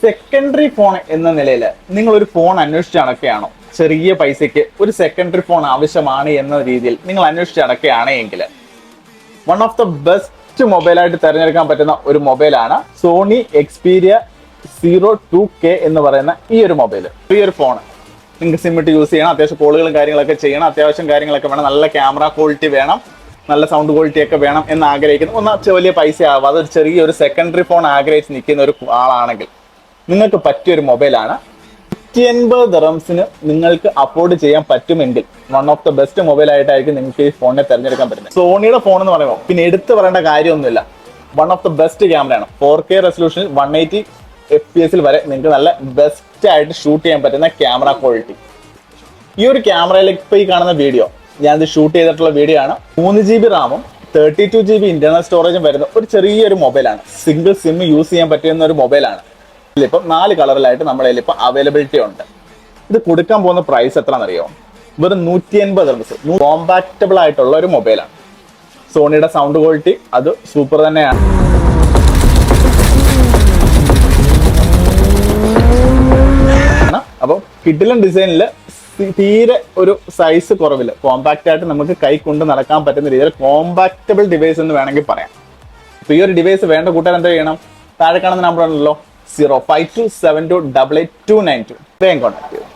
Secondary phone എന്ന നിലയിൽ നിങ്ങൾ ഒരു ഫോൺ അന്വേഷിച്ച് നടക്കുകയാണോ? ചെറിയ പൈസയ്ക്ക് ഒരു സെക്കൻഡറി ഫോൺ ആവശ്യമാണ് എന്ന രീതിയിൽ നിങ്ങൾ അന്വേഷിച്ച് നടക്കുകയാണെങ്കിൽ വൺ ഓഫ് ദ ബെസ്റ്റ് മൊബൈലായിട്ട് തിരഞ്ഞെടുക്കാൻ പറ്റുന്ന ഒരു മൊബൈലാണ് സോണി എക്സ്പീരിയ 02K എന്ന് പറയുന്ന ഈ ഒരു മൊബൈൽ. ഈ ഒരു ഫോൺ നിങ്ങൾക്ക് സിം ഇട്ട് യൂസ് ചെയ്യണം, അത്യാവശ്യം കോളുകളും കാര്യങ്ങളൊക്കെ ചെയ്യണം, അത്യാവശ്യം കാര്യങ്ങളൊക്കെ വേണം, നല്ല ക്യാമറ ക്വാളിറ്റി വേണം, നല്ല സൗണ്ട് ക്വാളിറ്റി ഒക്കെ വേണം എന്ന് ആഗ്രഹിക്കുന്നു. വലിയ പൈസ ആവാം, അതൊരു ചെറിയൊരു സെക്കൻഡറി ഫോൺ ആഗ്രഹിച്ച് നിൽക്കുന്ന ഒരു ആളാണെങ്കിൽ നിങ്ങൾക്ക് പറ്റിയൊരു മൊബൈലാണ്. 180 ദിറംസിന് നിങ്ങൾക്ക് അഫോർഡ് ചെയ്യാൻ പറ്റുമെങ്കിൽ one of the best mobile ആയിട്ടായിരിക്കും നിങ്ങൾക്ക് ഈ ഫോണിനെ തിരഞ്ഞെടുക്കാൻ പറ്റുന്നത്. സോണിയുടെ ഫോൺ എന്ന് പറയുമ്പോൾ പിന്നെ എടുത്തു പറയേണ്ട കാര്യമൊന്നുമില്ല, വൺ ഓഫ് ദ ബെസ്റ്റ് ക്യാമറയാണ്. 4K റെസൊല്യൂഷനിൽ 180 FPS വരെ നിങ്ങൾക്ക് നല്ല ബെസ്റ്റ് ആയിട്ട് ഷൂട്ട് ചെയ്യാൻ പറ്റുന്ന ക്യാമറ ക്വാളിറ്റി. ഈ ഒരു ക്യാമറയിലേക്ക് ഇപ്പോൾ ഈ കാണുന്ന വീഡിയോ ഞാനിത് ഷൂട്ട് ചെയ്തിട്ടുള്ള വീഡിയോ ആണ്. 3GB റാമും 32GB ഇന്റർണൽ സ്റ്റോറേജും വരുന്ന ഒരു ചെറിയൊരു മൊബൈലാണ്. സിംഗിൾ സിം യൂസ് ചെയ്യാൻ പറ്റുന്ന ഒരു മൊബൈലാണ്. ഇതിലിപ്പം 4 കളറിലായിട്ട് നമ്മുടെ കയ്യിൽ ഇപ്പം അവൈലബിലിറ്റി ഉണ്ട്. ഇത് കൊടുക്കാൻ പോകുന്ന പ്രൈസ് എത്രയാണെന്നറിയോ? വെറും 180 ദിർഹംസ്. കോമ്പാക്റ്റബിൾ ആയിട്ടുള്ള ഒരു മൊബൈലാണ്. സോണിയുടെ സൗണ്ട് ക്വാളിറ്റി അത് സൂപ്പർ തന്നെയാണ്. അപ്പം കിഡിലൻ ഡിസൈനിൽ തീരെ ഒരു സൈസ് കുറവില്ല, കോമ്പാക്റ്റ് ആയിട്ട് നമുക്ക് കൈ കൊണ്ട് നടക്കാൻ പറ്റുന്ന രീതിയിൽ കോമ്പാക്റ്റബിൾ ഡിവൈസ് എന്ന് വേണമെങ്കിൽ പറയാം. അപ്പൊ ഈ ഒരു ഡിവൈസ് വേണ്ട കൂട്ടാൻ എന്താ ചെയ്യണം? താഴെ കാണുന്ന നമ്പർ ആണല്ലോ 0527288292 വേഗം കോൺടാക്ട് ചെയ്യും.